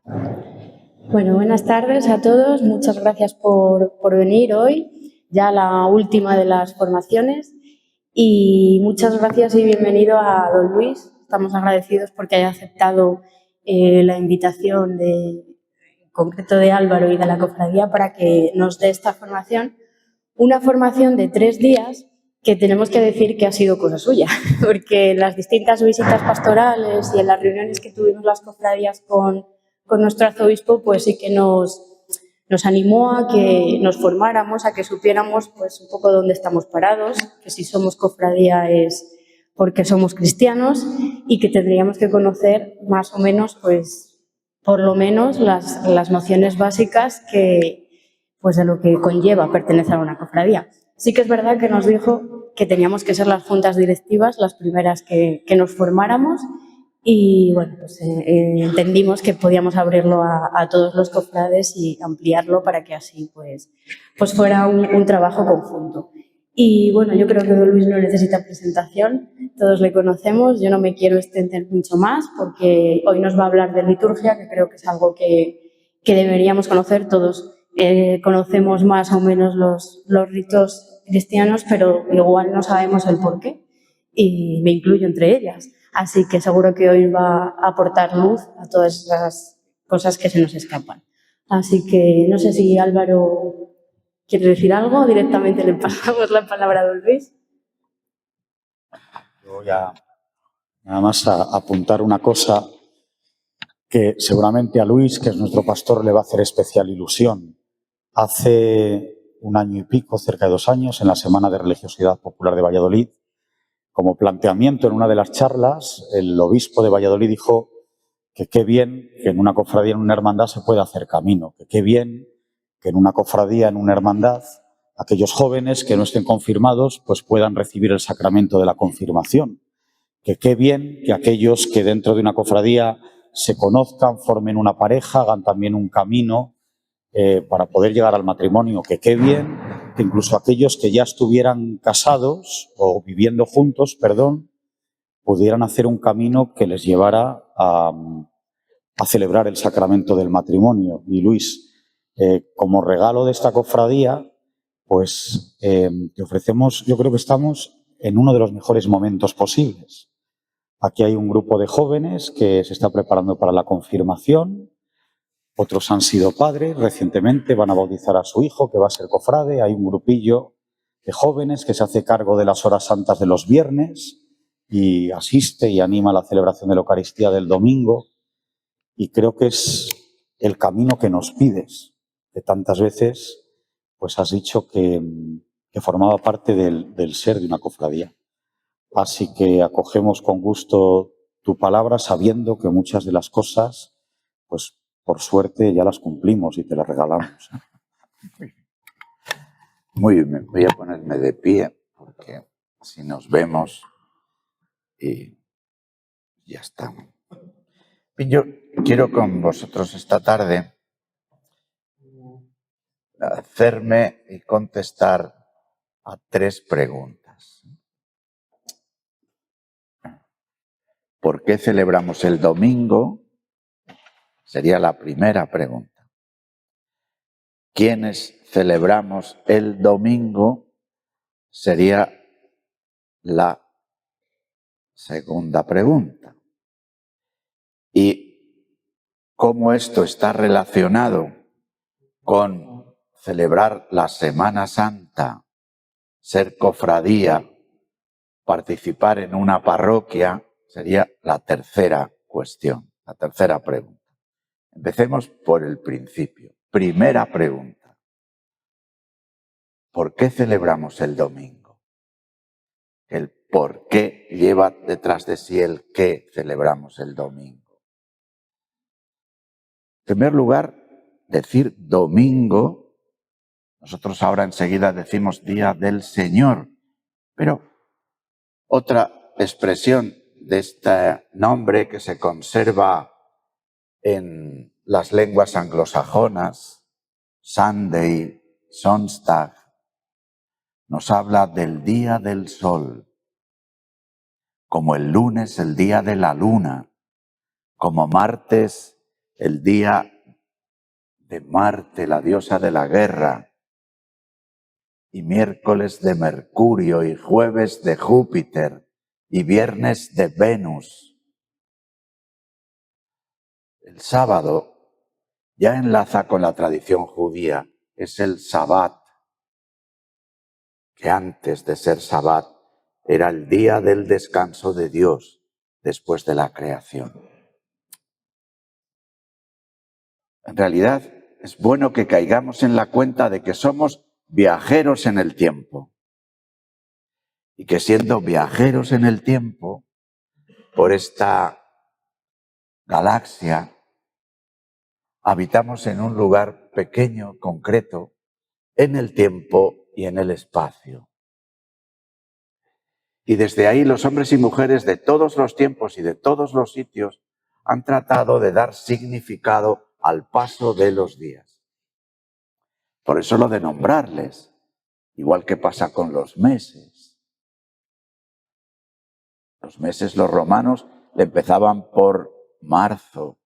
Bueno, buenas tardes a todos. Muchas gracias por venir hoy, ya la última de las formaciones. Y muchas gracias y bienvenido a don Luis. Estamos agradecidos porque haya aceptado la invitación en concreto de Álvaro y de la cofradía para que nos dé esta formación. Una formación de 3 días que tenemos que decir que ha sido cosa suya, porque en las distintas visitas pastorales y en las reuniones que tuvimos las cofradías con nuestro arzobispo, pues sí que nos animó a que nos formáramos, a que supiéramos pues un poco dónde estamos parados, que si somos cofradía es porque somos cristianos y que tendríamos que conocer más o menos, pues por lo menos las nociones básicas que pues de lo que conlleva pertenecer a una cofradía. Sí que es verdad que nos dijo que teníamos que ser las juntas directivas las primeras que nos formáramos y bueno, pues entendimos que podíamos abrirlo a todos los cofrades y ampliarlo para que así pues fuera un trabajo conjunto. Y bueno, yo creo que don Luis no necesita presentación, todos le conocemos, yo no me quiero extender mucho más porque hoy nos va a hablar de liturgia, que creo que es algo que deberíamos conocer todos. Conocemos más o menos los ritos cristianos, pero igual no sabemos el porqué y me incluyo entre ellas. Así que seguro que hoy va a aportar luz a todas esas cosas que se nos escapan. Así que no sé si Álvaro quiere decir algo o directamente le pasamos la palabra a don Luis. Yo voy a nada más a apuntar una cosa que seguramente a Luis, que es nuestro pastor, le va a hacer especial ilusión. Hace 1 año y pico, cerca de 2 años, en la Semana de Religiosidad Popular de Valladolid, como planteamiento en una de las charlas, el obispo de Valladolid dijo que qué bien que en una cofradía, en una hermandad, se pueda hacer camino, que qué bien que en una cofradía, en una hermandad, aquellos jóvenes que no estén confirmados pues puedan recibir el sacramento de la confirmación, que qué bien que aquellos que dentro de una cofradía se conozcan, formen una pareja, hagan también un camino para poder llegar al matrimonio, que qué bien que incluso aquellos que ya estuvieran casados o viviendo juntos, pudieran hacer un camino que les llevara a celebrar el sacramento del matrimonio. Y Luis, como regalo de esta cofradía, pues te ofrecemos, yo creo que estamos en uno de los mejores momentos posibles. Aquí hay un grupo de jóvenes que se está preparando para la confirmación, otros han sido padres recientemente, van a bautizar a su hijo que va a ser cofrade, hay un grupillo de jóvenes que se hace cargo de las horas santas de los viernes y asiste y anima a la celebración de la Eucaristía del domingo, y creo que es el camino que nos pides, que tantas veces pues has dicho que formaba parte del ser de una cofradía. Así que acogemos con gusto tu palabra, sabiendo que muchas de las cosas, pues por suerte ya las cumplimos y te las regalamos. Muy bien, voy a ponerme de pie porque así nos vemos y ya está. Yo quiero con vosotros esta tarde hacerme y contestar a 3 preguntas. ¿Por qué celebramos el domingo? Sería la primera pregunta. ¿Quiénes celebramos el domingo? Sería la segunda pregunta. ¿Y cómo esto está relacionado con celebrar la Semana Santa, ser cofradía, participar en una parroquia? Sería la tercera cuestión, la tercera pregunta. Empecemos por el principio. Primera pregunta. ¿Por qué celebramos el domingo? El por qué lleva detrás de sí el qué celebramos el domingo. En primer lugar, decir domingo, nosotros ahora enseguida decimos Día del Señor, pero otra expresión de este nombre que se conserva en las lenguas anglosajonas, Sunday, Sonntag, nos habla del día del sol, como el lunes el día de la luna, como martes el día de Marte, la diosa de la guerra, y miércoles de Mercurio, y jueves de Júpiter, y viernes de Venus. El sábado ya enlaza con la tradición judía, es el Sabbat, que antes de ser Sabbat era el día del descanso de Dios después de la creación. En realidad, es bueno que caigamos en la cuenta de que somos viajeros en el tiempo y que siendo viajeros en el tiempo por esta galaxia, habitamos en un lugar pequeño, concreto, en el tiempo y en el espacio. Y desde ahí los hombres y mujeres de todos los tiempos y de todos los sitios han tratado de dar significado al paso de los días. Por eso lo de nombrarles, igual que pasa con los meses. Los meses los romanos le empezaban por marzo,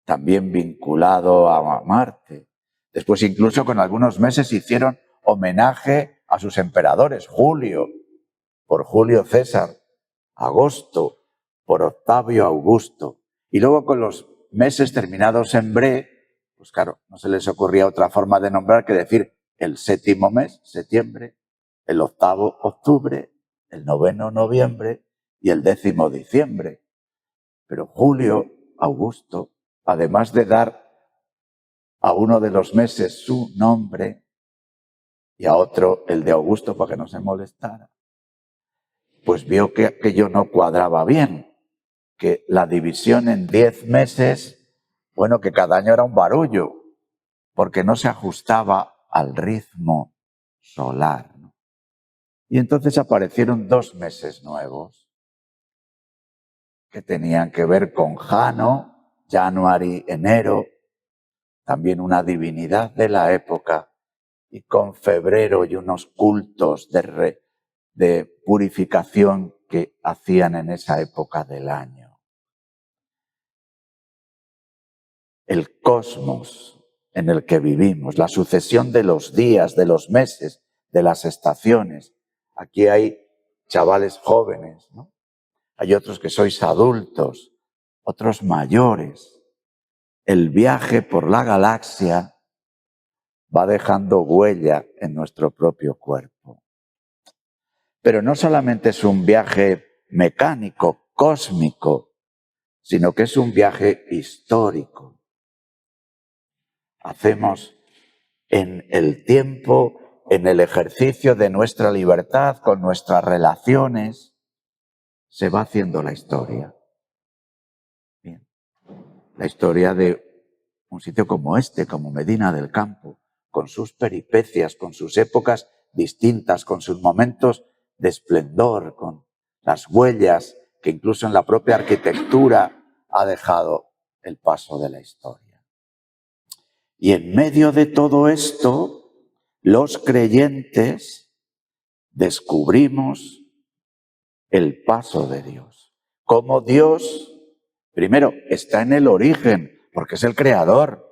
también vinculado a Marte. Después incluso con algunos meses hicieron homenaje a sus emperadores, Julio, por Julio César, agosto, por Octavio Augusto. Y luego con los meses terminados en bre, pues claro, no se les ocurría otra forma de nombrar que decir el séptimo mes, septiembre, el octavo, octubre, el noveno, noviembre y el décimo, diciembre. Pero Julio, Augusto, además de dar a uno de los meses su nombre y a otro el de Augusto para que no se molestara, pues vio que aquello no cuadraba bien, que la división en 10 meses, bueno, que cada año era un barullo, porque no se ajustaba al ritmo solar, ¿no? Y entonces aparecieron 2 meses nuevos que tenían que ver con Jano, January, enero, también una divinidad de la época, y con febrero y unos cultos de purificación que hacían en esa época del año. El cosmos en el que vivimos, la sucesión de los días, de los meses, de las estaciones. Aquí hay chavales jóvenes, ¿no? Hay otros que sois adultos, otros mayores. El viaje por la galaxia va dejando huella en nuestro propio cuerpo. Pero no solamente es un viaje mecánico, cósmico, sino que es un viaje histórico. Hacemos en el tiempo, en el ejercicio de nuestra libertad, con nuestras relaciones, se va haciendo la historia. Bien. La historia de un sitio como este, como Medina del Campo, con sus peripecias, con sus épocas distintas, con sus momentos de esplendor, con las huellas que incluso en la propia arquitectura ha dejado el paso de la historia. Y en medio de todo esto, los creyentes descubrimos el paso de Dios. Cómo Dios, primero, está en el origen, porque es el creador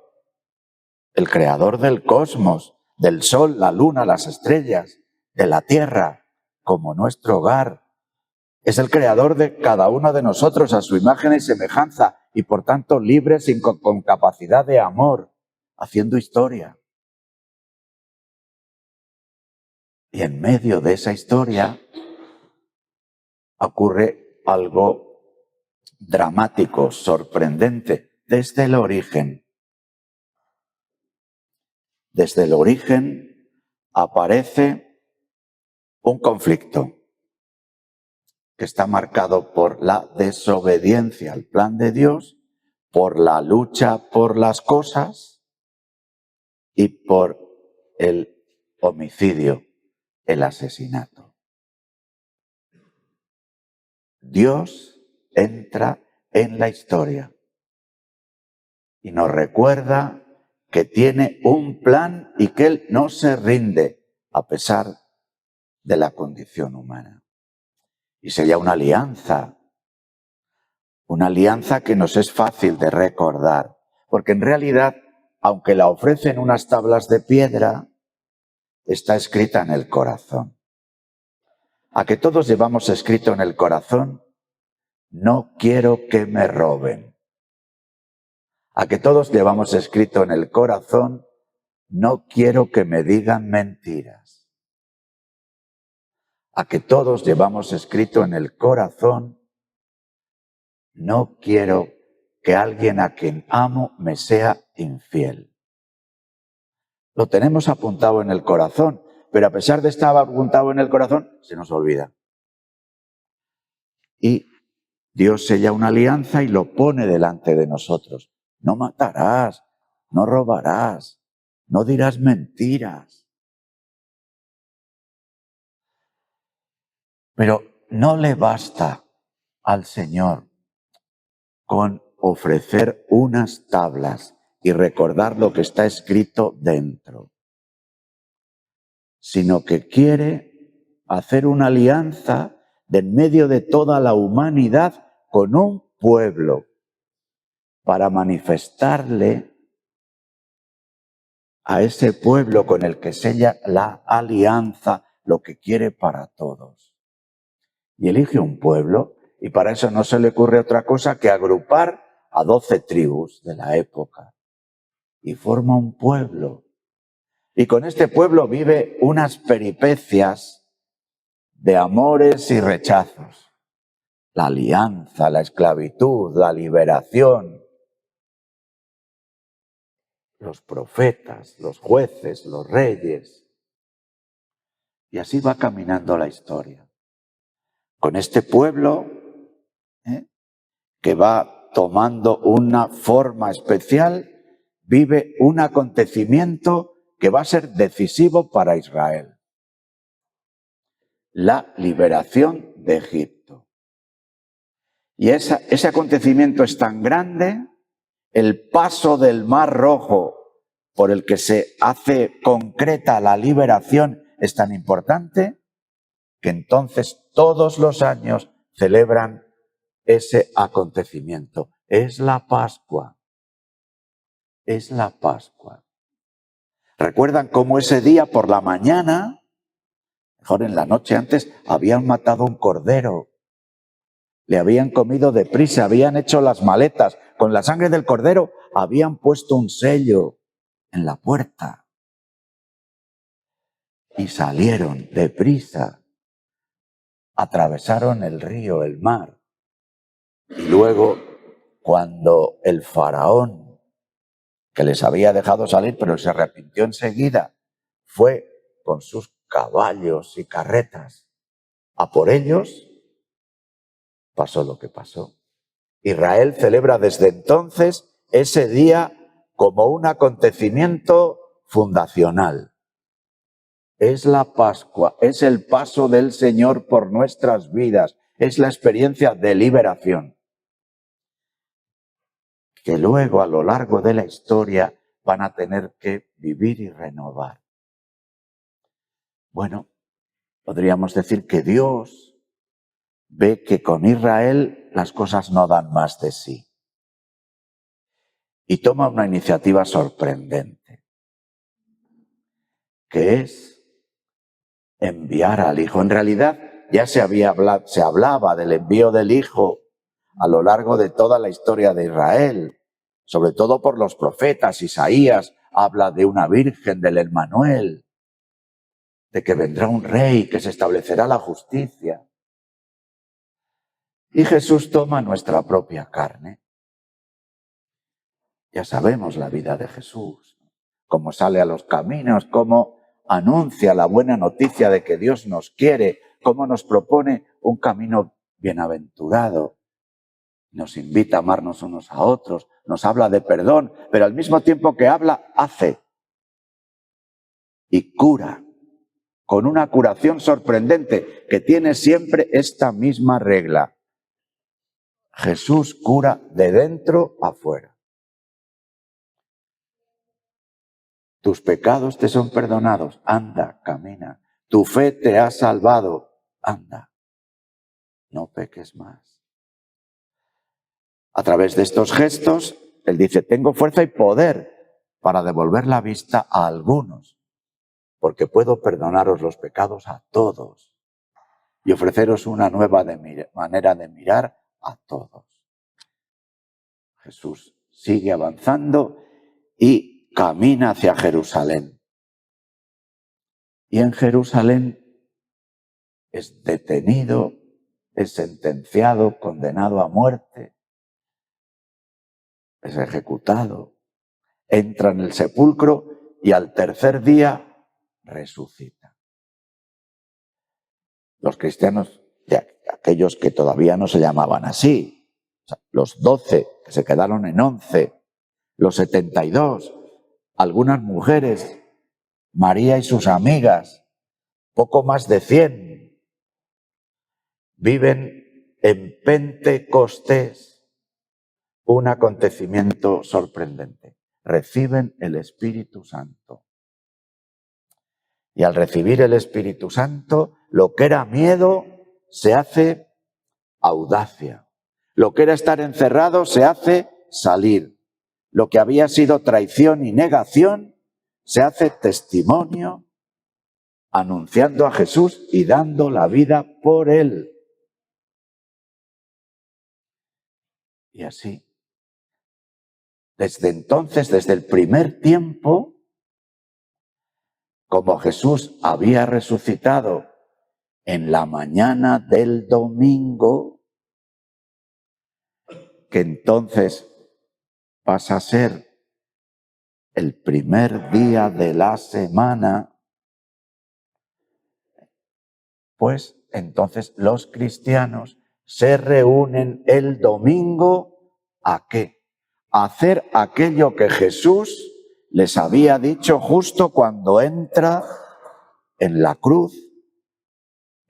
del cosmos, del sol, la luna, las estrellas, de la tierra, como nuestro hogar. Es el creador de cada uno de nosotros a su imagen y semejanza, y por tanto libres y con capacidad de amor, haciendo historia. Y en medio de esa historia ocurre algo dramático, sorprendente, desde el origen. Desde el origen aparece un conflicto que está marcado por la desobediencia al plan de Dios, por la lucha por las cosas y por el homicidio, el asesinato. Dios entra en la historia y nos recuerda que tiene un plan y que Él no se rinde a pesar de la condición humana. Y sería una alianza que nos es fácil de recordar. porque en realidad, aunque la ofrecen unas tablas de piedra, está escrita en el corazón. A que todos llevamos escrito en el corazón, no quiero que me roben. A que todos llevamos escrito en el corazón, no quiero que me digan mentiras. A que todos llevamos escrito en el corazón, no quiero que alguien a quien amo me sea infiel. Lo tenemos apuntado en el corazón, pero a pesar de estar apuntado en el corazón, se nos olvida. Y Dios sella una alianza y lo pone delante de nosotros. No matarás, no robarás, no dirás mentiras. Pero no le basta al Señor con ofrecer unas tablas y recordar lo que está escrito dentro, sino que quiere hacer una alianza de en medio de toda la humanidad con un pueblo para manifestarle a ese pueblo con el que sella la alianza lo que quiere para todos. Y elige un pueblo, y para eso no se le ocurre otra cosa que agrupar a 12 tribus de la época. Y forma un pueblo. Y con este pueblo vive unas peripecias de amores y rechazos. La alianza, la esclavitud, la liberación, los profetas, los jueces, los reyes. Y así va caminando la historia. Con este pueblo que va tomando una forma especial, vive un acontecimiento que va a ser decisivo para Israel. La liberación de Egipto. Y ese acontecimiento es tan grande, el paso del Mar Rojo por el que se hace concreta la liberación es tan importante que entonces todos los años celebran ese acontecimiento. Es la Pascua. Es la Pascua. ¿Recuerdan cómo ese día por la mañana, mejor en la noche antes, habían matado un cordero? Le habían comido deprisa, habían hecho las maletas. Con la sangre del cordero habían puesto un sello en la puerta. Y salieron deprisa. Atravesaron el río, el mar. Y luego, cuando el faraón, que les había dejado salir, pero se arrepintió enseguida, fue con sus caballos y carretas a por ellos, pasó lo que pasó. Israel celebra desde entonces ese día como un acontecimiento fundacional. Es la Pascua, es el paso del Señor por nuestras vidas, es la experiencia de liberación, que luego a lo largo de la historia van a tener que vivir y renovar. Bueno, podríamos decir que Dios ve que con Israel las cosas no dan más de sí. Y toma una iniciativa sorprendente, que es enviar al Hijo. En realidad ya se hablaba del envío del Hijo a lo largo de toda la historia de Israel, sobre todo por los profetas. Isaías habla de una virgen, del Emmanuel, de que vendrá un rey, que se establecerá la justicia. Y Jesús toma nuestra propia carne. Ya sabemos la vida de Jesús, cómo sale a los caminos, cómo anuncia la buena noticia de que Dios nos quiere, cómo nos propone un camino bienaventurado. Nos invita a amarnos unos a otros, nos habla de perdón, pero al mismo tiempo que habla, hace. Y cura, con una curación sorprendente que tiene siempre esta misma regla. Jesús cura de dentro a fuera. Tus pecados te son perdonados, anda, camina. Tu fe te ha salvado, anda, no peques más. A través de estos gestos, él dice, tengo fuerza y poder para devolver la vista a algunos, porque puedo perdonaros los pecados a todos y ofreceros una nueva manera de mirar a todos. Jesús sigue avanzando y camina hacia Jerusalén. Y en Jerusalén es detenido, es sentenciado, condenado a muerte, es ejecutado, entra en el sepulcro y al tercer día resucita. Los cristianos, aquellos que todavía no se llamaban así, los 12 que se quedaron en 11, los 72, algunas mujeres, María y sus amigas, poco más de 100, viven en Pentecostés un acontecimiento sorprendente. Reciben el Espíritu Santo. Y al recibir el Espíritu Santo, lo que era miedo se hace audacia. Lo que era estar encerrado se hace salir. Lo que había sido traición y negación se hace testimonio, anunciando a Jesús y dando la vida por Él. Y así, desde entonces, desde el primer tiempo, como Jesús había resucitado en la mañana del domingo, que entonces pasa a ser el primer día de la semana, pues entonces los cristianos se reúnen el domingo ¿a qué? A hacer aquello que Jesús les había dicho justo cuando entra en la cruz,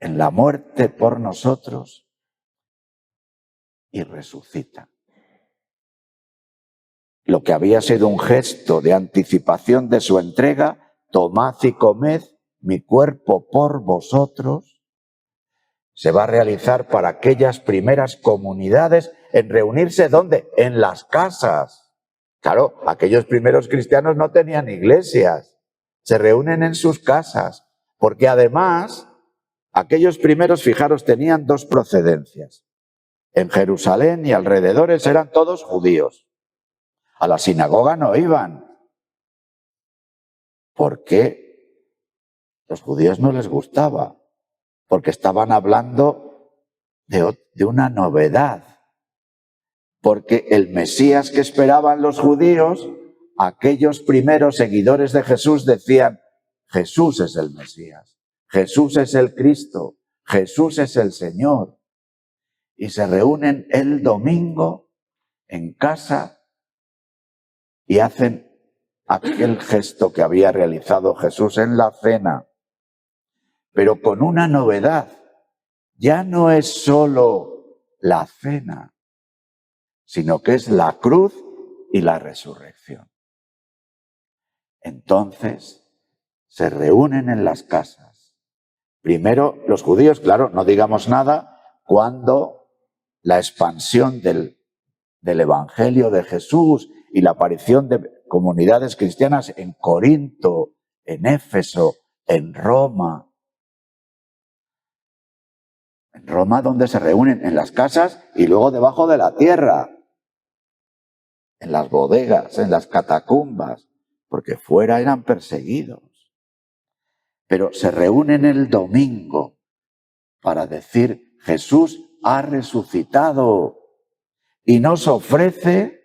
en la muerte por nosotros y resucita. Lo que había sido un gesto de anticipación de su entrega, tomad y comed mi cuerpo por vosotros, se va a realizar para aquellas primeras comunidades en reunirse, ¿dónde? En las casas. Claro, aquellos primeros cristianos no tenían iglesias, se reúnen en sus casas, porque además aquellos primeros, fijaros, tenían dos procedencias. En Jerusalén y alrededores eran todos judíos. A la sinagoga no iban. ¿Por qué? Los judíos no les gustaba, porque estaban hablando de una novedad. Porque el Mesías que esperaban los judíos, aquellos primeros seguidores de Jesús decían, Jesús es el Mesías, Jesús es el Cristo, Jesús es el Señor. Y se reúnen el domingo en casa y hacen aquel gesto que había realizado Jesús en la cena, pero con una novedad. Ya no es solo la cena, sino que es la cruz y la resurrección. Entonces, se reúnen en las casas. Primero, los judíos, claro, no digamos nada, cuando la expansión del Evangelio de Jesús y la aparición de comunidades cristianas en Corinto, en Éfeso, en Roma. En Roma, donde se reúnen en las casas y luego debajo de la tierra, en las bodegas, en las catacumbas, porque fuera eran perseguidos. Pero se reúnen el domingo para decir, Jesús ha resucitado y nos ofrece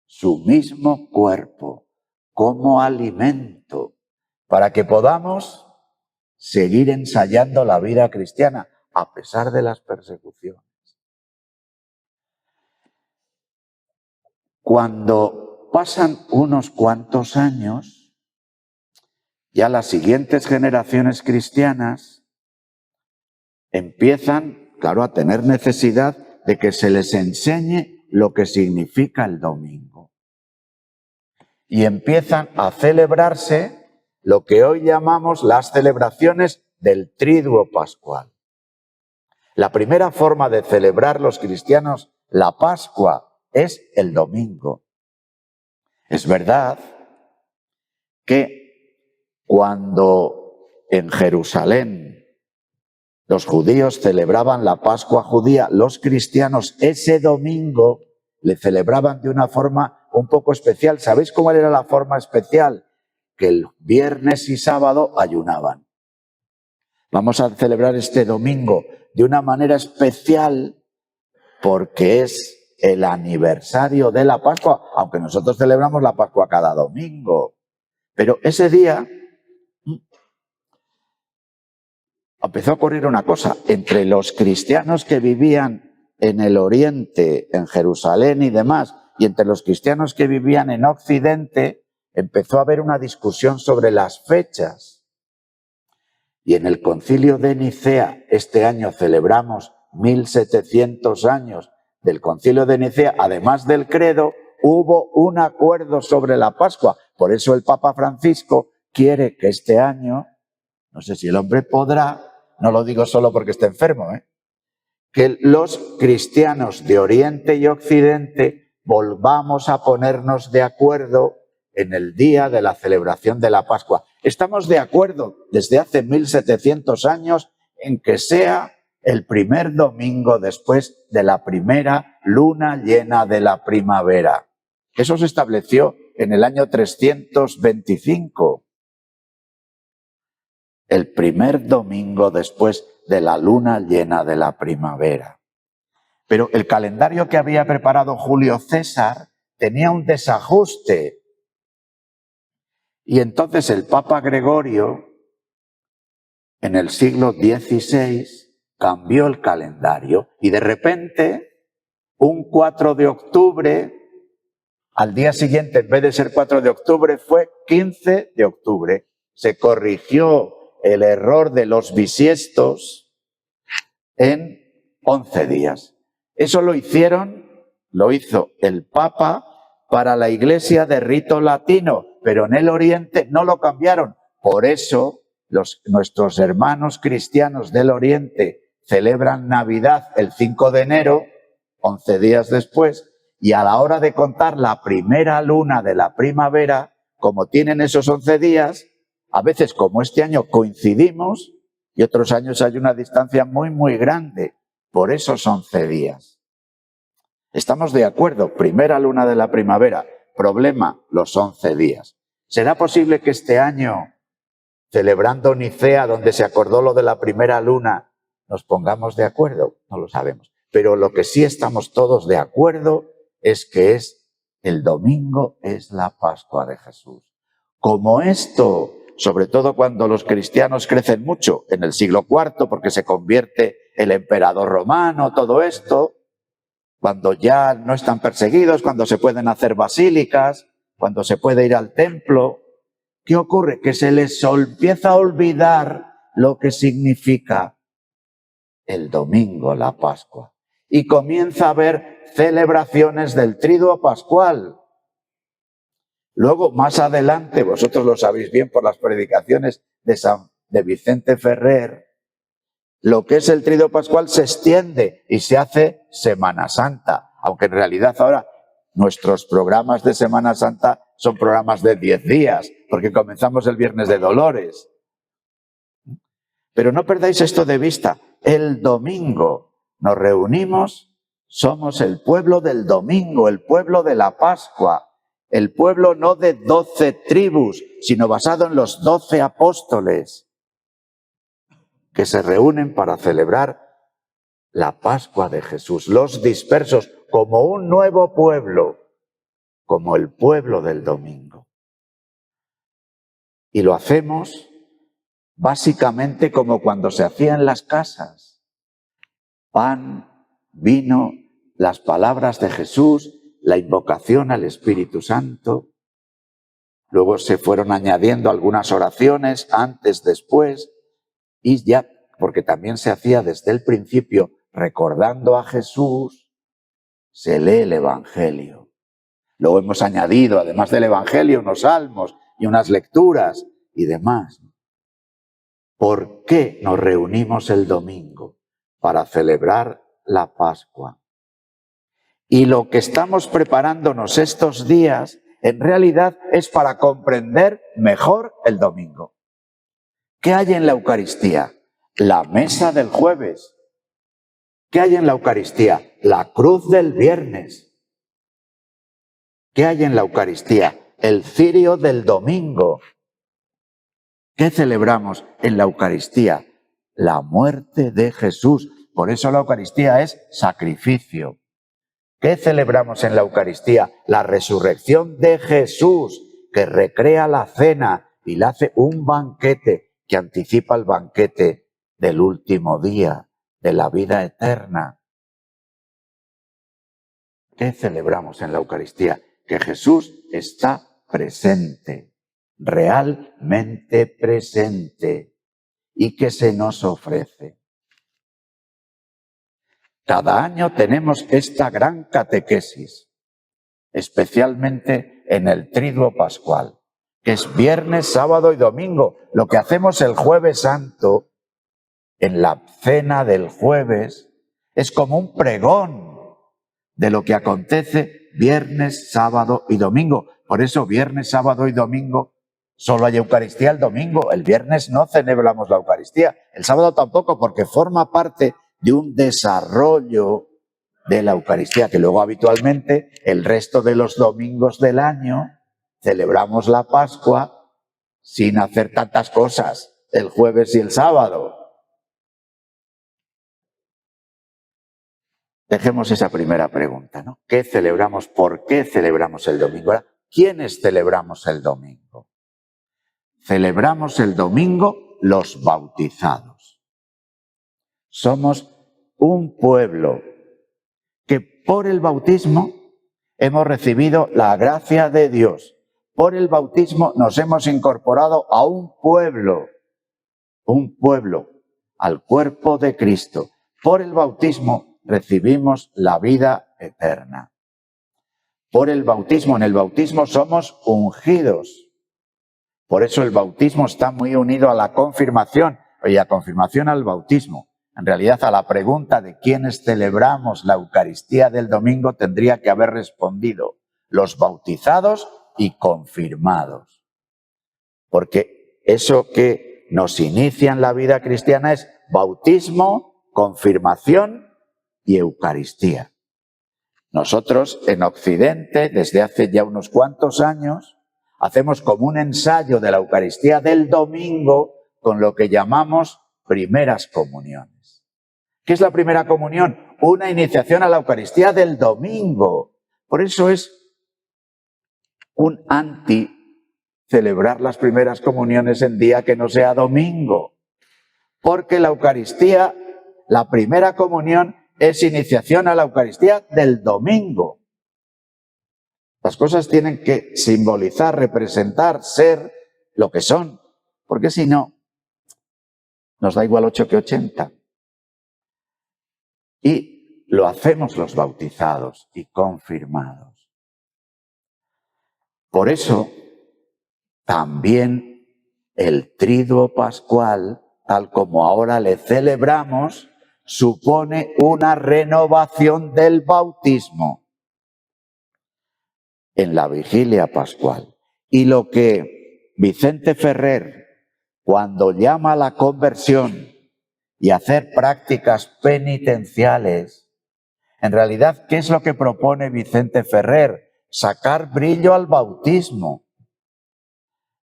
su mismo cuerpo como alimento para que podamos seguir ensayando la vida cristiana a pesar de las persecuciones. Cuando pasan unos cuantos años, ya las siguientes generaciones cristianas empiezan, claro, a tener necesidad de que se les enseñe lo que significa el domingo. Y empiezan a celebrarse lo que hoy llamamos las celebraciones del Triduo Pascual. La primera forma de celebrar los cristianos la Pascua es el domingo. Es verdad que cuando en Jerusalén los judíos celebraban la Pascua judía, los cristianos ese domingo le celebraban de una forma un poco especial. ¿Sabéis cómo era la forma especial? Que el viernes y sábado ayunaban. Vamos a celebrar este domingo de una manera especial porque es el aniversario de la Pascua, aunque nosotros celebramos la Pascua cada domingo. Pero ese día empezó a ocurrir una cosa. Entre los cristianos que vivían en el Oriente, en Jerusalén y demás, y entre los cristianos que vivían en Occidente, empezó a haber una discusión sobre las fechas. Y en el Concilio de Nicea, este año celebramos 1700 años del Concilio de Nicea, además del credo, hubo un acuerdo sobre la Pascua. Por eso el Papa Francisco quiere que este año, no sé si el hombre podrá, no lo digo solo porque esté enfermo, que los cristianos de Oriente y Occidente volvamos a ponernos de acuerdo en el día de la celebración de la Pascua. Estamos de acuerdo desde hace 1700 años en que sea el primer domingo después de la primera luna llena de la primavera. Eso se estableció en el año 325. El primer domingo después de la luna llena de la primavera. Pero el calendario que había preparado Julio César tenía un desajuste. Y entonces el Papa Gregorio, en el siglo XVI, cambió el calendario y de repente, un 4 de octubre, al día siguiente, en vez de ser 4 de octubre, fue 15 de octubre. Se corrigió el error de los bisiestos en 11 días. Eso lo hizo el Papa para la Iglesia de rito latino, pero en el Oriente no lo cambiaron. Por eso nuestros hermanos cristianos del Oriente celebran Navidad el 5 de enero, 11 días después, y a la hora de contar la primera luna de la primavera, como tienen esos 11 días, a veces como este año coincidimos y otros años hay una distancia muy, muy grande. Por esos 11 días. Estamos de acuerdo, primera luna de la primavera, problema, los 11 días. ¿Será posible que este año, celebrando Nicea, donde se acordó lo de la primera luna, nos pongamos de acuerdo? No lo sabemos. Pero lo que sí estamos todos de acuerdo es que el domingo es la Pascua de Jesús. Como esto, sobre todo cuando los cristianos crecen mucho, en el siglo IV, porque se convierte el emperador romano, todo esto, cuando ya no están perseguidos, cuando se pueden hacer basílicas, cuando se puede ir al templo, ¿qué ocurre? Que se les empieza a olvidar lo que significa el domingo, la Pascua. Y comienza a haber celebraciones del Triduo Pascual. Luego, más adelante, vosotros lo sabéis bien por las predicaciones de Vicente Ferrer, lo que es el Triduo Pascual se extiende y se hace Semana Santa, aunque en realidad ahora nuestros programas de Semana Santa son programas de 10 días, porque comenzamos el Viernes de Dolores. Pero no perdáis esto de vista, el domingo nos reunimos, somos el pueblo del domingo, el pueblo de la Pascua, el pueblo no de 12 tribus, sino basado en los 12 apóstoles, que se reúnen para celebrar la Pascua de Jesús, los dispersos, como un nuevo pueblo, como el pueblo del domingo. Y lo hacemos básicamente como cuando se hacía en las casas. Pan, vino, las palabras de Jesús, la invocación al Espíritu Santo. Luego se fueron añadiendo algunas oraciones antes, después, y ya, porque también se hacía desde el principio, recordando a Jesús, se lee el Evangelio. Luego hemos añadido, además del Evangelio, unos salmos y unas lecturas y demás. ¿Por qué nos reunimos el domingo? Para celebrar la Pascua. Y lo que estamos preparándonos estos días, en realidad, es para comprender mejor el domingo. ¿Qué hay en la Eucaristía? La mesa del jueves. ¿Qué hay en la Eucaristía? La cruz del viernes. ¿Qué hay en la Eucaristía? El cirio del domingo. ¿Qué celebramos en la Eucaristía? La muerte de Jesús. Por eso la Eucaristía es sacrificio. ¿Qué celebramos en la Eucaristía? La resurrección de Jesús, que recrea la cena y le hace un banquete que anticipa el banquete del último día, de la vida eterna. ¿Qué celebramos en la Eucaristía? Que Jesús está presente, realmente presente, y que se nos ofrece. Cada año tenemos esta gran catequesis, especialmente en el Triduo Pascual, que es viernes, sábado y domingo. Lo que hacemos el Jueves Santo, en la cena del jueves, es como un pregón de lo que acontece viernes, sábado y domingo. Por eso viernes, sábado y domingo solo hay Eucaristía el domingo. El viernes no celebramos la Eucaristía. El sábado tampoco, porque forma parte de un desarrollo de la Eucaristía, que luego habitualmente el resto de los domingos del año celebramos la Pascua sin hacer tantas cosas el jueves y el sábado. Dejemos esa primera pregunta, ¿no? ¿Qué celebramos? ¿Por qué celebramos el domingo? Ahora, ¿quiénes celebramos el domingo? Celebramos el domingo los bautizados. Somos un pueblo que por el bautismo hemos recibido la gracia de Dios. Por el bautismo nos hemos incorporado a un pueblo, al cuerpo de Cristo. Por el bautismo recibimos la vida eterna. Por el bautismo, en el bautismo somos ungidos. Por eso el bautismo está muy unido a la confirmación, y a confirmación al bautismo. En realidad, a la pregunta de quiénes celebramos la Eucaristía del domingo tendría que haber respondido los bautizados y confirmados. Porque eso que nos inicia en la vida cristiana es bautismo, confirmación y Eucaristía. Nosotros en Occidente, desde hace ya unos cuantos años, hacemos como un ensayo de la Eucaristía del domingo con lo que llamamos primeras comuniones. ¿Qué es la primera comunión? Una iniciación a la Eucaristía del domingo. Por eso es un celebrar las primeras comuniones en día que no sea domingo. Porque la Eucaristía, la primera comunión, es iniciación a la Eucaristía del domingo. Las cosas tienen que simbolizar, representar, ser lo que son, porque si no, nos da igual 8 que 80. Y lo hacemos los bautizados y confirmados. Por eso, también el Triduo Pascual, tal como ahora le celebramos, supone una renovación del bautismo en la vigilia pascual. Y lo que Vicente Ferrer, cuando llama a la conversión y hacer prácticas penitenciales, en realidad, ¿qué es lo que propone Vicente Ferrer? Sacar brillo al bautismo.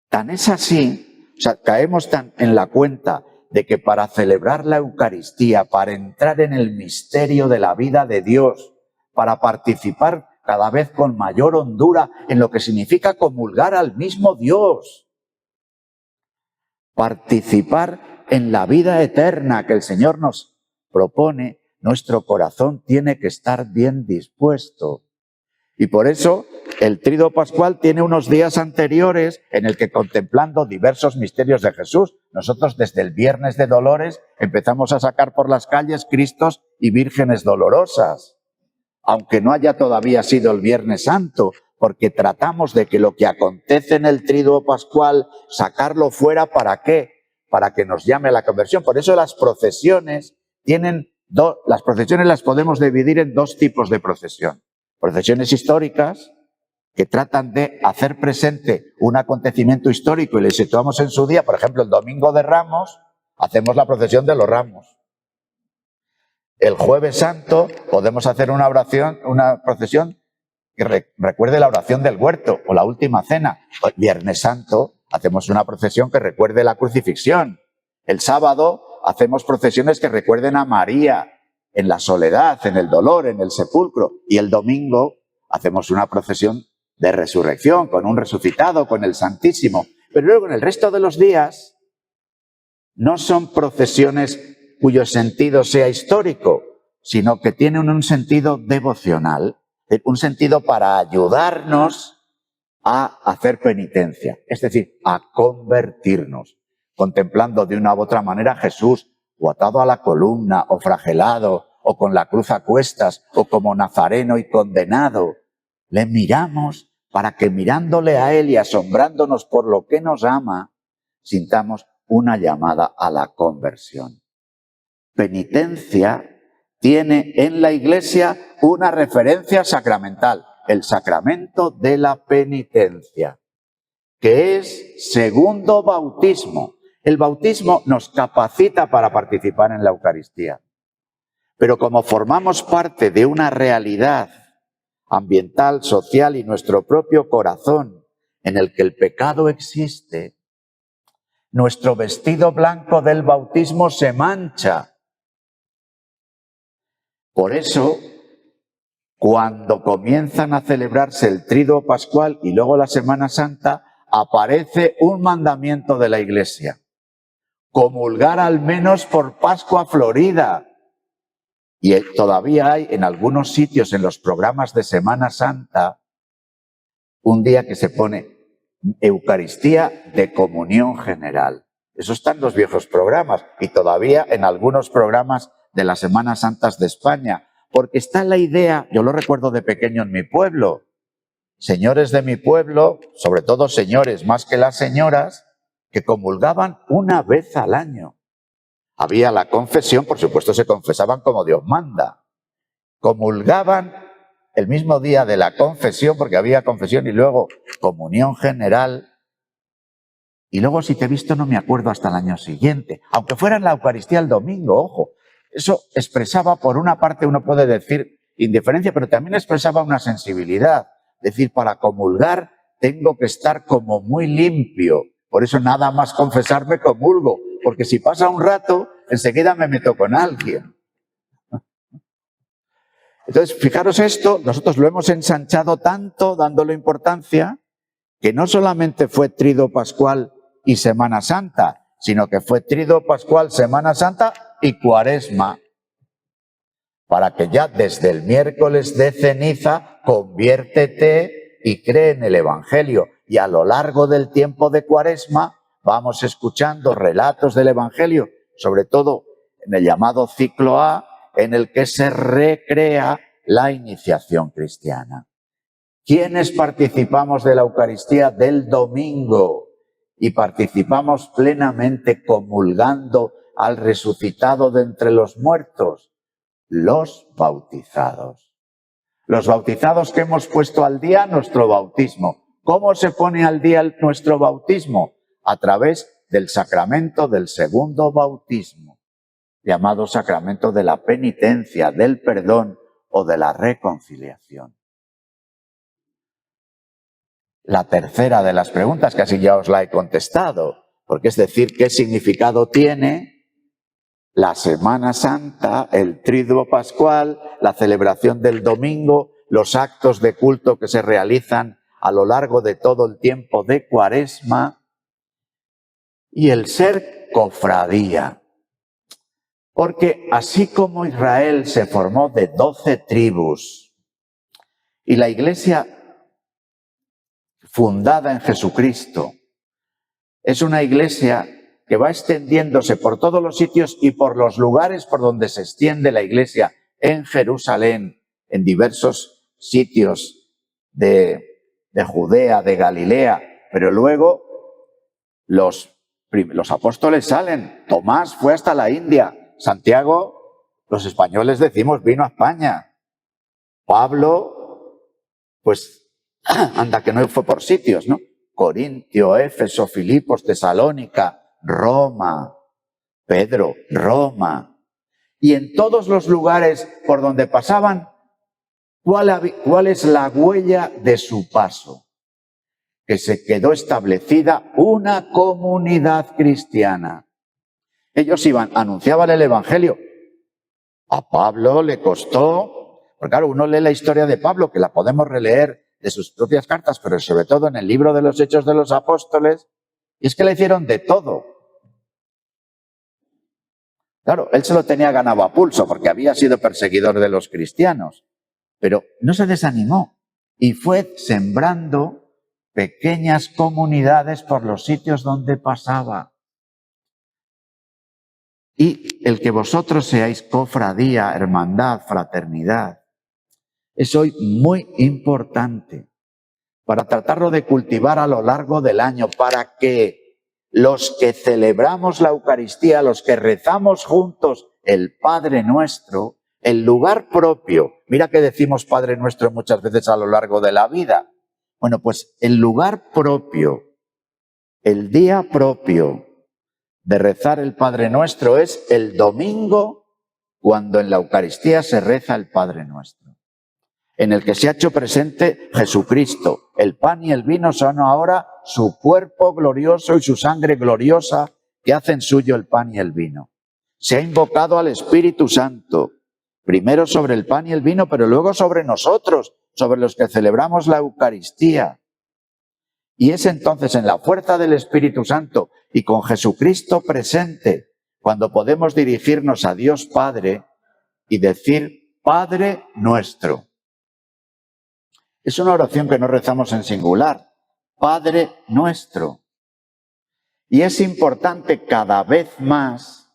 Tan es así, o sea, caemos tan en la cuenta de que para celebrar la Eucaristía, para entrar en el misterio de la vida de Dios, para participar cada vez con mayor hondura en lo que significa comulgar al mismo Dios, participar en la vida eterna que el Señor nos propone, nuestro corazón tiene que estar bien dispuesto. Y por eso el Triduo Pascual tiene unos días anteriores en el que, contemplando diversos misterios de Jesús, nosotros desde el Viernes de Dolores empezamos a sacar por las calles Cristos y Vírgenes dolorosas, aunque no haya todavía sido el Viernes Santo, porque tratamos de que lo que acontece en el Triduo Pascual, sacarlo fuera, ¿para qué? Para que nos llame a la conversión. Por eso las procesiones tienen las procesiones las podemos dividir en dos tipos de procesión. Procesiones históricas que tratan de hacer presente un acontecimiento histórico y le situamos en su día. Por ejemplo, el Domingo de Ramos hacemos la procesión de los Ramos. El Jueves Santo podemos hacer una procesión que recuerde la oración del huerto o la última cena. El Viernes Santo hacemos una procesión que recuerde la crucifixión. El sábado hacemos procesiones que recuerden a María en la soledad, en el dolor, en el sepulcro. Y el domingo hacemos una procesión de resurrección con un resucitado, con el Santísimo. Pero luego en el resto de los días no son procesiones cuyo sentido sea histórico, sino que tienen un sentido devocional, un sentido para ayudarnos a hacer penitencia, es decir, a convertirnos, contemplando de una u otra manera a Jesús, o atado a la columna, o flagelado, o con la cruz a cuestas, o como nazareno y condenado. Le miramos para que mirándole a Él y asombrándonos por lo que nos ama, sintamos una llamada a la conversión. Penitencia tiene en la Iglesia una referencia sacramental, el sacramento de la penitencia, que es segundo bautismo. El bautismo nos capacita para participar en la Eucaristía, pero como formamos parte de una realidad ambiental, social y nuestro propio corazón en el que el pecado existe, nuestro vestido blanco del bautismo se mancha. Por eso, cuando comienzan a celebrarse el Tríduo Pascual y luego la Semana Santa, aparece un mandamiento de la Iglesia: comulgar al menos por Pascua Florida. Y todavía hay en algunos sitios en los programas de Semana Santa un día que se pone Eucaristía de Comunión General. Eso está en los viejos programas y todavía en algunos programas de las Semanas Santas de España, porque está la idea, yo lo recuerdo de pequeño en mi pueblo, señores de mi pueblo, sobre todo señores más que las señoras, que comulgaban una vez al año. Había la confesión, por supuesto se confesaban como Dios manda. Comulgaban el mismo día de la confesión, porque había confesión y luego comunión general. Y luego, si te he visto, no me acuerdo hasta el año siguiente. Aunque fuera en la Eucaristía el domingo, ojo. Eso expresaba, por una parte, uno puede decir indiferencia, pero también expresaba una sensibilidad. Es decir, para comulgar tengo que estar como muy limpio. Por eso nada más confesarme comulgo. Porque si pasa un rato, enseguida me meto con alguien. Entonces, fijaros esto, nosotros lo hemos ensanchado tanto, dándole importancia, que no solamente fue Tríduo Pascual y Semana Santa, sino que fue Tríduo Pascual, Semana Santa y Cuaresma, para que ya desde el miércoles de ceniza conviértete y cree en el Evangelio. Y a lo largo del tiempo de Cuaresma vamos escuchando relatos del Evangelio, sobre todo en el llamado ciclo A, en el que se recrea la iniciación cristiana. ¿Quiénes participamos de la Eucaristía del domingo y participamos plenamente comulgando al resucitado de entre los muertos? Los bautizados. Los bautizados que hemos puesto al día nuestro bautismo. ¿Cómo se pone al día nuestro bautismo? A través del sacramento del segundo bautismo, llamado sacramento de la penitencia, del perdón o de la reconciliación. La tercera de las preguntas, casi ya os la he contestado, porque es decir, ¿qué significado tiene la Semana Santa, el Tríduo Pascual, la celebración del domingo, los actos de culto que se realizan a lo largo de todo el tiempo de Cuaresma y el ser cofradía? Porque así como Israel se formó de 12 tribus y la Iglesia fundada en Jesucristo es una Iglesia que va extendiéndose por todos los sitios y por los lugares por donde se extiende la Iglesia en Jerusalén, en diversos sitios de Judea, de Galilea, pero luego los apóstoles salen. Tomás fue hasta la India. Santiago, los españoles decimos, vino a España. Pablo pues anda que no fue por sitios, ¿no? Corintio, Éfeso, Filipos, Tesalónica, Roma, Pedro, Roma. Y en todos los lugares por donde pasaban, ¿cuál es la huella de su paso? Que se quedó establecida una comunidad cristiana. Ellos anunciaban el Evangelio. A Pablo le costó, porque claro, uno lee la historia de Pablo, que la podemos releer de sus propias cartas, pero sobre todo en el libro de los Hechos de los Apóstoles, y es que le hicieron de todo. Claro, él se lo tenía ganado a pulso, porque había sido perseguidor de los cristianos, pero no se desanimó y fue sembrando pequeñas comunidades por los sitios donde pasaba. Y el que vosotros seáis cofradía, hermandad, fraternidad, es hoy muy importante para tratarlo de cultivar a lo largo del año, para que los que celebramos la Eucaristía, los que rezamos juntos el Padre Nuestro, el lugar propio, mira que decimos Padre Nuestro muchas veces a lo largo de la vida, bueno, pues el lugar propio, el día propio de rezar el Padre Nuestro es el domingo, cuando en la Eucaristía se reza el Padre Nuestro, en el que se ha hecho presente Jesucristo. El pan y el vino son ahora su cuerpo glorioso y su sangre gloriosa, que hacen suyo el pan y el vino. Se ha invocado al Espíritu Santo, primero sobre el pan y el vino, pero luego sobre nosotros, sobre los que celebramos la Eucaristía. Y es entonces en la fuerza del Espíritu Santo y con Jesucristo presente cuando podemos dirigirnos a Dios Padre y decir Padre Nuestro. Es una oración que no rezamos en singular, Padre Nuestro. Y es importante cada vez más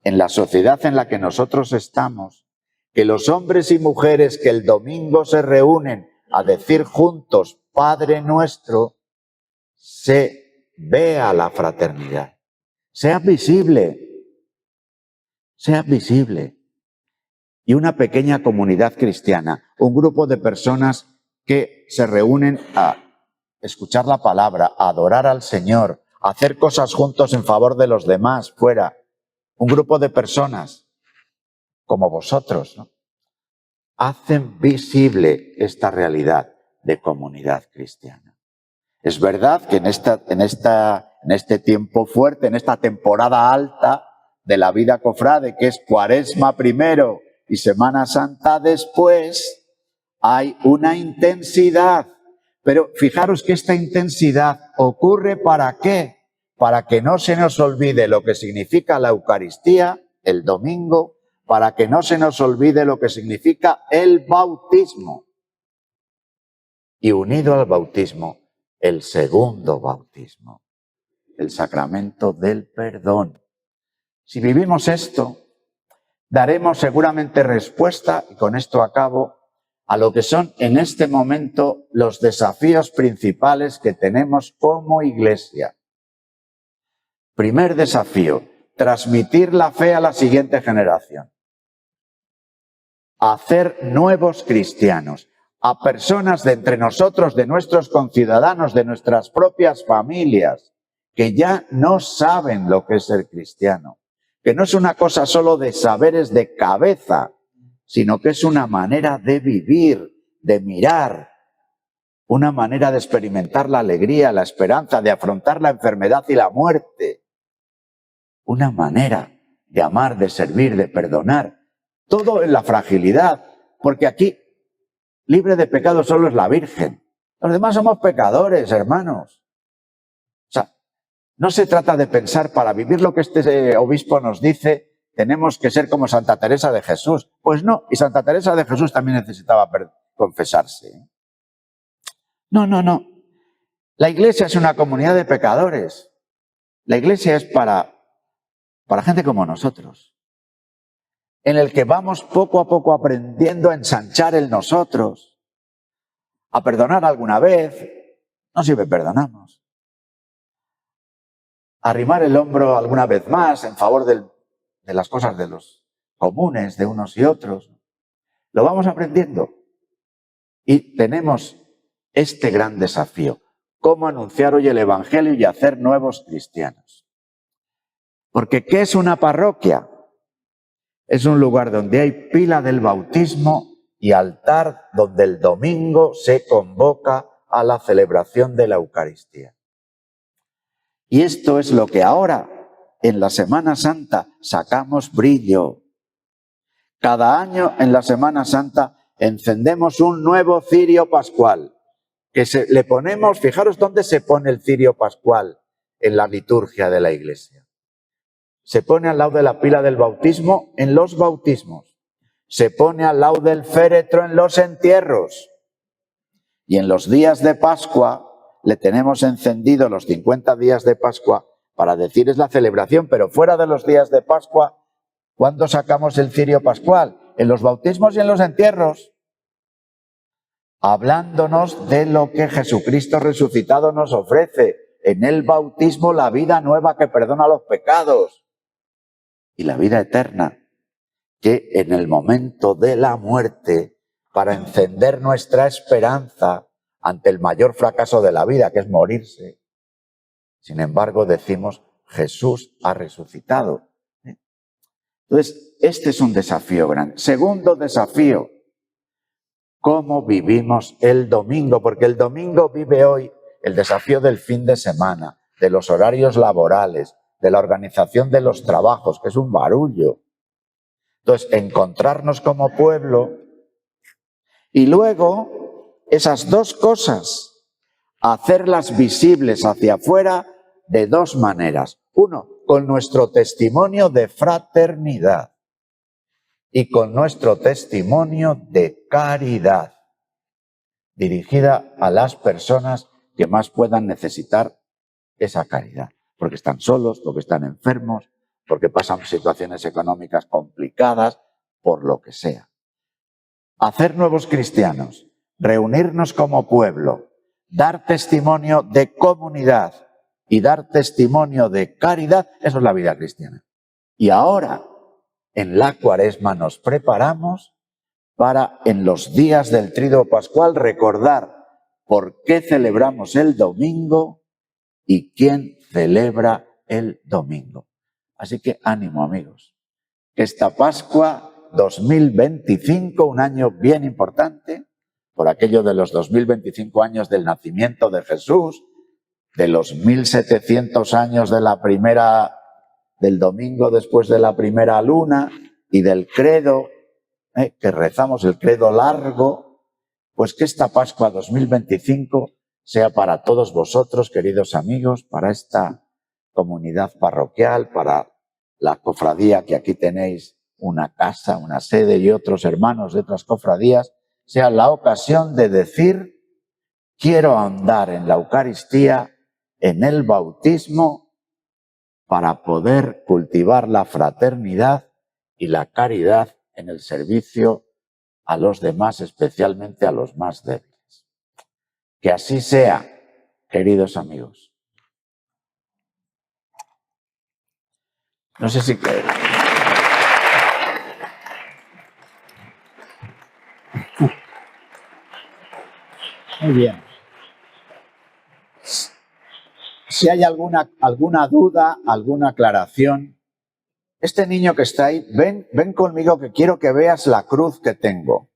en la sociedad en la que nosotros estamos, que los hombres y mujeres que el domingo se reúnen a decir juntos Padre Nuestro, se vea la fraternidad, sea visible. Y una pequeña comunidad cristiana, un grupo de personas que se reúnen a escuchar la palabra, a adorar al Señor, a hacer cosas juntos en favor de los demás fuera. Un grupo de personas como vosotros, ¿no? Hacen visible esta realidad de comunidad cristiana. Es verdad que en este tiempo fuerte, en esta temporada alta de la vida cofrade, que es Cuaresma primero y Semana Santa después, hay una intensidad. Pero fijaros que esta intensidad ocurre ¿para qué? Para que no se nos olvide lo que significa la Eucaristía el domingo, para que no se nos olvide lo que significa el bautismo. Y unido al bautismo, el segundo bautismo, el sacramento del perdón. Si vivimos esto, daremos seguramente respuesta, y con esto acabo, a lo que son en este momento los desafíos principales que tenemos como Iglesia. Primer desafío, transmitir la fe a la siguiente generación. Hacer nuevos cristianos, a personas de entre nosotros, de nuestros conciudadanos, de nuestras propias familias, que ya no saben lo que es ser cristiano, que no es una cosa solo de saberes de cabeza, sino que es una manera de vivir, de mirar, una manera de experimentar la alegría, la esperanza, de afrontar la enfermedad y la muerte, una manera de amar, de servir, de perdonar, todo en la fragilidad, porque aquí libre de pecado solo es la Virgen. Los demás somos pecadores, hermanos. O sea, no se trata de pensar para vivir lo que este obispo nos dice, tenemos que ser como Santa Teresa de Jesús. Pues no, y Santa Teresa de Jesús también necesitaba confesarse. No. La Iglesia es una comunidad de pecadores. La Iglesia es para gente como nosotros, en el que vamos poco a poco aprendiendo a ensanchar el nosotros, a perdonar alguna vez, no siempre perdonamos, a arrimar el hombro alguna vez más en favor de las cosas de los comunes, de unos y otros. Lo vamos aprendiendo y tenemos este gran desafío. Cómo anunciar hoy el Evangelio y hacer nuevos cristianos. Porque ¿qué es una parroquia? Es un lugar donde hay pila del bautismo y altar donde el domingo se convoca a la celebración de la Eucaristía. Y esto es lo que ahora, en la Semana Santa, sacamos brillo. Cada año en la Semana Santa encendemos un nuevo cirio pascual. Le ponemos, fijaros dónde se pone el cirio pascual en la liturgia de la Iglesia. Se pone al lado de la pila del bautismo en los bautismos. Se pone al lado del féretro en los entierros. Y en los días de Pascua le tenemos encendido los 50 días de Pascua para decir es la celebración, pero fuera de los días de Pascua, ¿cuándo sacamos el cirio pascual? En los bautismos y en los entierros. Hablándonos de lo que Jesucristo resucitado nos ofrece. En el bautismo la vida nueva que perdona los pecados. Y la vida eterna, que en el momento de la muerte, para encender nuestra esperanza ante el mayor fracaso de la vida, que es morirse, sin embargo decimos, Jesús ha resucitado. Entonces, este es un desafío grande. Segundo desafío, ¿cómo vivimos el domingo? Porque el domingo vive hoy el desafío del fin de semana, de los horarios laborales, de la organización de los trabajos, que es un barullo. Entonces, encontrarnos como pueblo y luego esas dos cosas, hacerlas visibles hacia afuera de dos maneras. Uno, con nuestro testimonio de fraternidad y con nuestro testimonio de caridad, dirigida a las personas que más puedan necesitar esa caridad. Porque están solos, porque están enfermos, porque pasan situaciones económicas complicadas, por lo que sea. Hacer nuevos cristianos, reunirnos como pueblo, dar testimonio de comunidad y dar testimonio de caridad, eso es la vida cristiana. Y ahora, en la Cuaresma, nos preparamos para, en los días del Tríduo Pascual, recordar por qué celebramos el domingo y quién celebra el domingo. Así que ánimo, amigos, que esta Pascua 2025, un año bien importante, por aquello de los 2025 años del nacimiento de Jesús, de los 1700 años de del domingo después de la primera luna y del credo, que rezamos el credo largo, pues que esta Pascua 2025 sea para todos vosotros, queridos amigos, para esta comunidad parroquial, para la cofradía que aquí tenéis una casa, una sede y otros hermanos de otras cofradías, sea la ocasión de decir, quiero andar en la Eucaristía, en el bautismo, para poder cultivar la fraternidad y la caridad en el servicio a los demás, especialmente a los más débiles. Que así sea, queridos amigos. No sé si... Muy bien. Si hay alguna duda, alguna aclaración. Este niño que está ahí, ven conmigo que quiero que veas la cruz que tengo.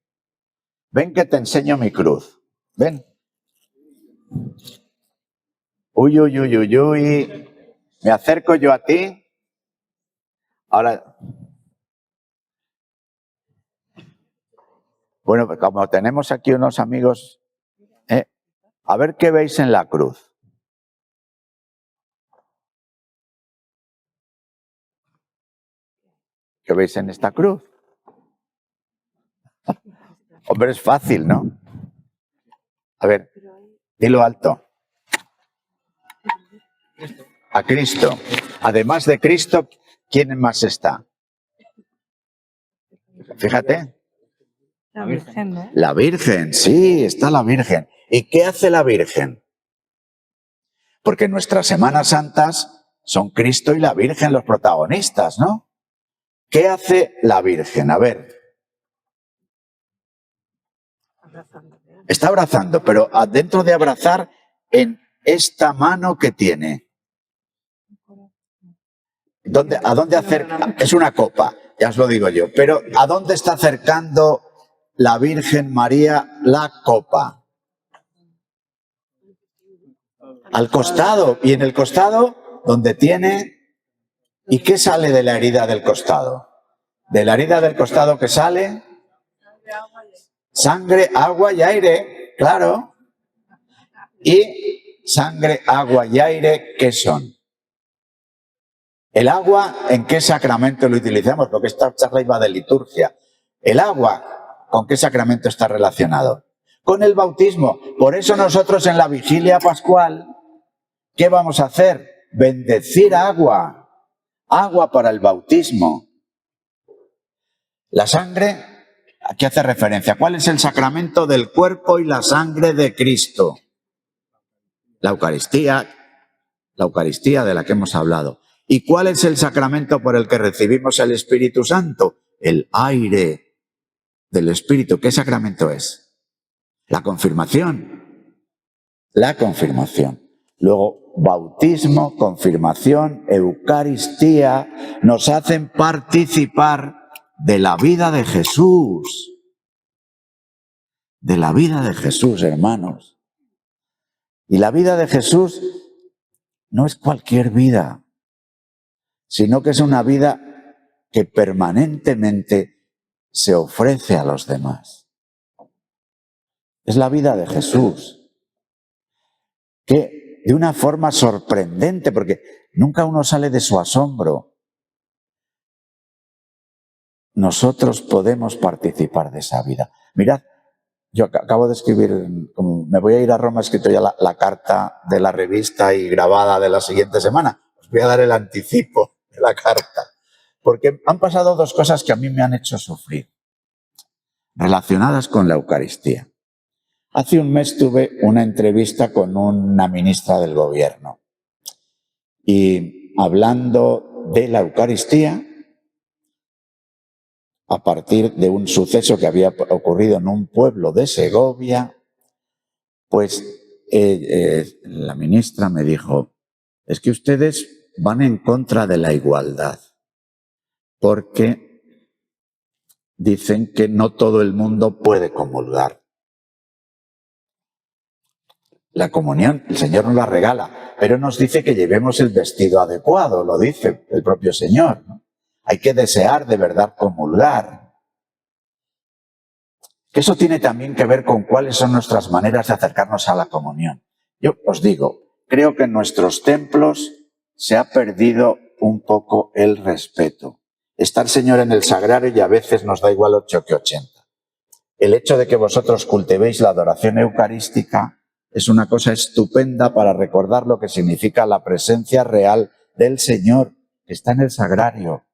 Ven que te enseño mi cruz. Ven. Uy, uy, uy, uy, uy. Me acerco yo a ti. Ahora... Bueno, pues como tenemos aquí unos amigos, a ver qué veis en la cruz. ¿Qué veis en esta cruz? Hombre, es fácil, ¿no? A ver, dilo alto. A Cristo. Además de Cristo, ¿quién más está? Fíjate. La Virgen, ¿no? La Virgen, sí, está la Virgen. ¿Y qué hace la Virgen? Porque nuestras Semanas Santas son Cristo y la Virgen los protagonistas, ¿no? ¿Qué hace la Virgen? A ver. Está abrazando, pero dentro de abrazar, en esta mano que tiene. ¿A dónde acerca? Es una copa, ya os lo digo yo. Pero ¿a dónde está acercando la Virgen María la copa? Al costado. Y en el costado, donde tiene... ¿Y qué sale de la herida del costado? De la herida del costado que sale... Sangre, agua y aire, claro. Y sangre, agua y aire, ¿qué son? El agua, ¿en qué sacramento lo utilizamos? Porque esta charla iba de liturgia. El agua, ¿con qué sacramento está relacionado? Con el bautismo. Por eso nosotros en la vigilia pascual, ¿qué vamos a hacer? Bendecir agua. Agua para el bautismo. La sangre, ¿a qué hace referencia? ¿Cuál es el sacramento del cuerpo y la sangre de Cristo? La Eucaristía de la que hemos hablado. ¿Y cuál es el sacramento por el que recibimos el Espíritu Santo? El aire del Espíritu. ¿Qué sacramento es? La confirmación. La confirmación. Luego, bautismo, confirmación, Eucaristía, nos hacen participar de la vida de Jesús. De la vida de Jesús, hermanos. Y la vida de Jesús no es cualquier vida, sino que es una vida que permanentemente se ofrece a los demás. Es la vida de Jesús, que de una forma sorprendente, porque nunca uno sale de su asombro, nosotros podemos participar de esa vida. Mirad, yo acabo de escribir, me voy a ir a Roma, he escrito ya la carta de la revista y grabada de la siguiente semana. Os voy a dar el anticipo de la carta. Porque han pasado dos cosas que a mí me han hecho sufrir, relacionadas con la Eucaristía. Hace un mes tuve una entrevista con una ministra del gobierno y hablando de la Eucaristía, a partir de un suceso que había ocurrido en un pueblo de Segovia, pues la ministra me dijo, es que ustedes van en contra de la igualdad, porque dicen que no todo el mundo puede comulgar. La comunión, el Señor nos la regala, pero nos dice que llevemos el vestido adecuado, lo dice el propio Señor, ¿no? Hay que desear de verdad comulgar. Que eso tiene también que ver con cuáles son nuestras maneras de acercarnos a la comunión. Yo os digo, creo que en nuestros templos se ha perdido un poco el respeto. Está el Señor en el sagrario y a veces nos da igual 8 que 80. El hecho de que vosotros cultivéis la adoración eucarística es una cosa estupenda para recordar lo que significa la presencia real del Señor, que está en el sagrario.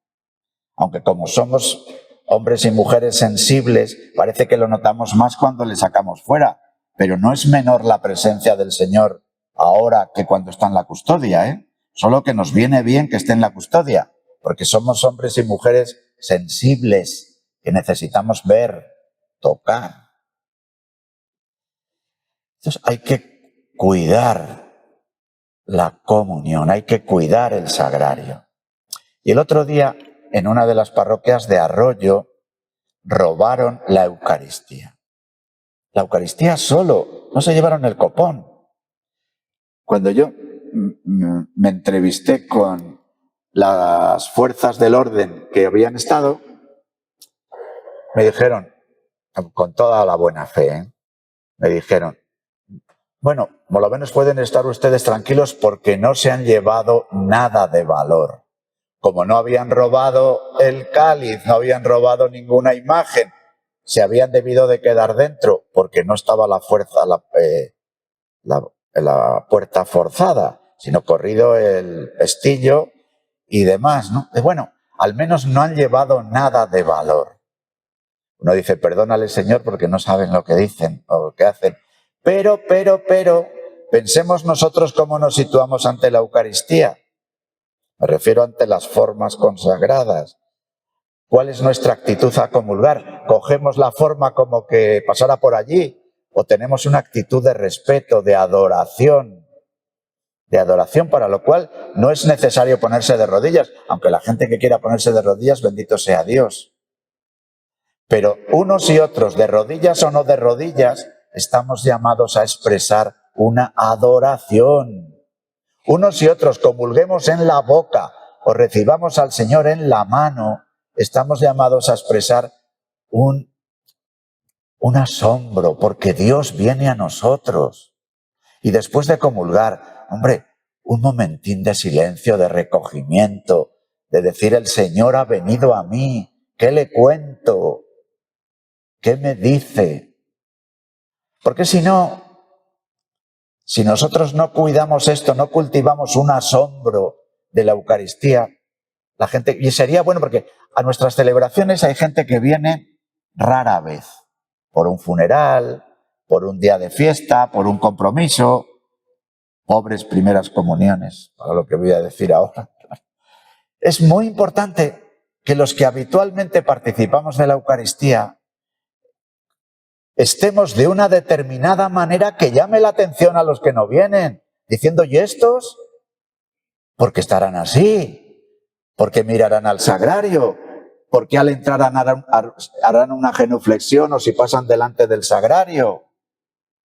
Aunque como somos hombres y mujeres sensibles, parece que lo notamos más cuando le sacamos fuera. Pero no es menor la presencia del Señor ahora que cuando está en la custodia, ¿eh? Solo que nos viene bien que esté en la custodia, porque somos hombres y mujeres sensibles, que necesitamos ver, tocar. Entonces hay que cuidar la comunión, hay que cuidar el sagrario. Y el otro día, en una de las parroquias de Arroyo, robaron la Eucaristía. La Eucaristía solo, no se llevaron el copón. Cuando yo me entrevisté con las fuerzas del orden que habían estado, me dijeron, con toda la buena fe, me dijeron, bueno, por lo menos pueden estar ustedes tranquilos porque no se han llevado nada de valor. Como no habían robado el cáliz, no habían robado ninguna imagen, se habían debido de quedar dentro porque no estaba la fuerza, la puerta forzada, sino corrido el pestillo y demás, ¿no? Y bueno, al menos no han llevado nada de valor. Uno dice, perdónale, Señor, porque no saben lo que dicen o lo que hacen. Pero, pensemos nosotros cómo nos situamos ante la Eucaristía. Me refiero ante las formas consagradas. ¿Cuál es nuestra actitud a comulgar? ¿Cogemos la forma como que pasara por allí o tenemos una actitud de respeto, de adoración, para lo cual no es necesario ponerse de rodillas, aunque la gente que quiera ponerse de rodillas, bendito sea Dios. Pero unos y otros, de rodillas o no de rodillas, estamos llamados a expresar una adoración. Unos y otros, comulguemos en la boca o recibamos al Señor en la mano, estamos llamados a expresar un asombro, porque Dios viene a nosotros. Y después de comulgar, hombre, un momentín de silencio, de recogimiento, de decir, el Señor ha venido a mí, ¿qué le cuento? ¿Qué me dice? Porque si no, si nosotros no cuidamos esto, no cultivamos un asombro de la Eucaristía, la gente, y sería bueno porque a nuestras celebraciones hay gente que viene rara vez, por un funeral, por un día de fiesta, por un compromiso, pobres primeras comuniones, para lo que voy a decir ahora. Es muy importante que los que habitualmente participamos de la Eucaristía estemos de una determinada manera que llame la atención a los que no vienen, diciendo, ¿y estos? ¿Por qué estarán así? ¿Por qué mirarán al sagrario? ¿Por qué al entrar harán una genuflexión o si pasan delante del sagrario?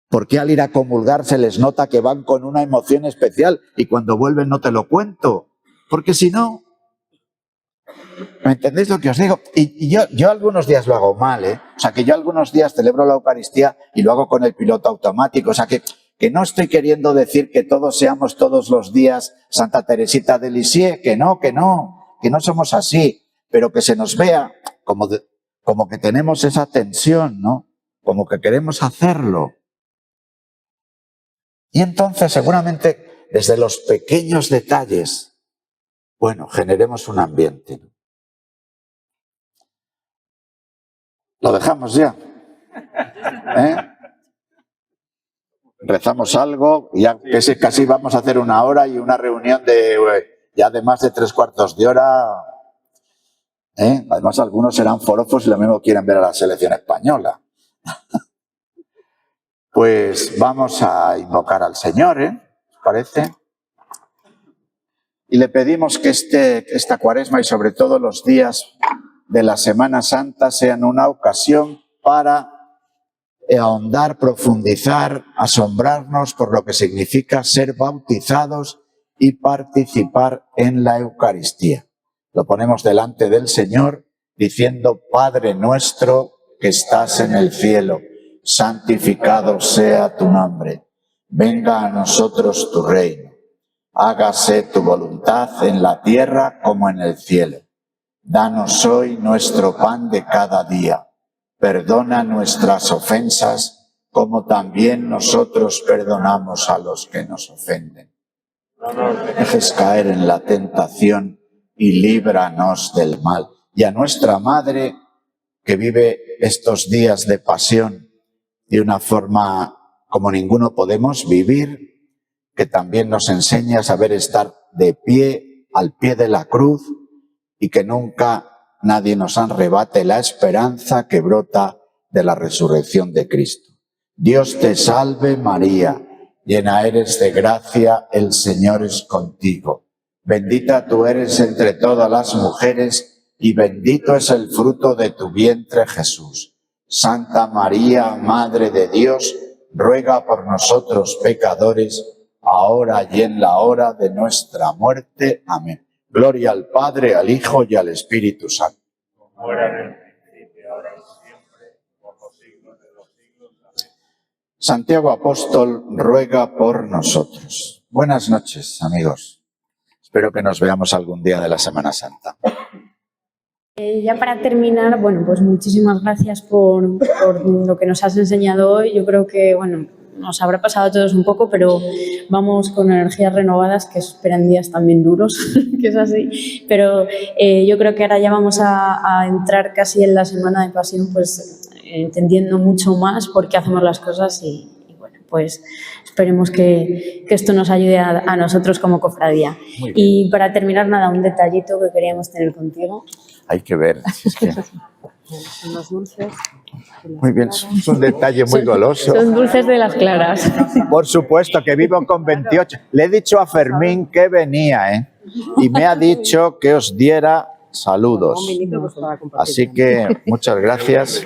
¿Por qué al ir a comulgar se les nota que van con una emoción especial y cuando vuelven no te lo cuento? Porque si no, ¿me entendéis lo que os digo? Y yo algunos días lo hago mal, ¿eh? O sea, que yo algunos días celebro la Eucaristía y lo hago con el piloto automático. O sea, que no estoy queriendo decir que todos seamos todos los días Santa Teresita de Lisieux, que no somos así, pero que se nos vea como que tenemos esa tensión, ¿no? Como que queremos hacerlo. Y entonces, seguramente, desde los pequeños detalles, bueno, generemos un ambiente. ¿Lo dejamos ya? Rezamos algo, ya casi vamos a hacer una hora y una reunión ya de más de 3/4 de hora. Además, algunos serán forofos y lo mismo quieren ver a la selección española. Pues vamos a invocar al Señor, ¿os parece? Y le pedimos que esta Cuaresma y sobre todo los días de la Semana Santa sean una ocasión para ahondar, profundizar, asombrarnos por lo que significa ser bautizados y participar en la Eucaristía. Lo ponemos delante del Señor diciendo, Padre nuestro que estás en el cielo, santificado sea tu nombre. Venga a nosotros tu reino. Hágase tu voluntad en la tierra como en el cielo. Danos hoy nuestro pan de cada día. Perdona nuestras ofensas, como también nosotros perdonamos a los que nos ofenden. No nos dejes caer en la tentación y líbranos del mal. Y a nuestra Madre, que vive estos días de pasión de una forma como ninguno podemos vivir, que también nos enseña a saber estar de pie, al pie de la cruz, y que nunca nadie nos arrebate la esperanza que brota de la resurrección de Cristo. Dios te salve María, llena eres de gracia, el Señor es contigo. Bendita tú eres entre todas las mujeres y bendito es el fruto de tu vientre Jesús. Santa María, Madre de Dios, ruega por nosotros pecadores, ahora y en la hora de nuestra muerte. Amén. Gloria al Padre, al Hijo y al Espíritu Santo. Como era en el principio, ahora y siempre, por los siglos de los siglos. Amén. Santiago Apóstol ruega por nosotros. Buenas noches, amigos. Espero que nos veamos algún día de la Semana Santa. Ya para terminar, bueno, pues muchísimas gracias por lo que nos has enseñado hoy. Yo creo que, bueno, nos habrá pasado a todos un poco, pero vamos con energías renovadas que esperan días también duros, que es así. Pero yo creo que ahora ya vamos a entrar casi en la Semana de Pasión, pues entendiendo mucho más por qué hacemos las cosas y bueno, pues esperemos que esto nos ayude a nosotros como cofradía. Y para terminar, nada, un detallito que queríamos tener contigo. Hay que ver. Si es que... Son los dulces. Muy bien, es un detalle muy goloso. Son dulces de las claras. Por supuesto que vivo con 28. Le he dicho a Fermín que venía, ¿eh? Y me ha dicho que os diera saludos. Así que muchas gracias.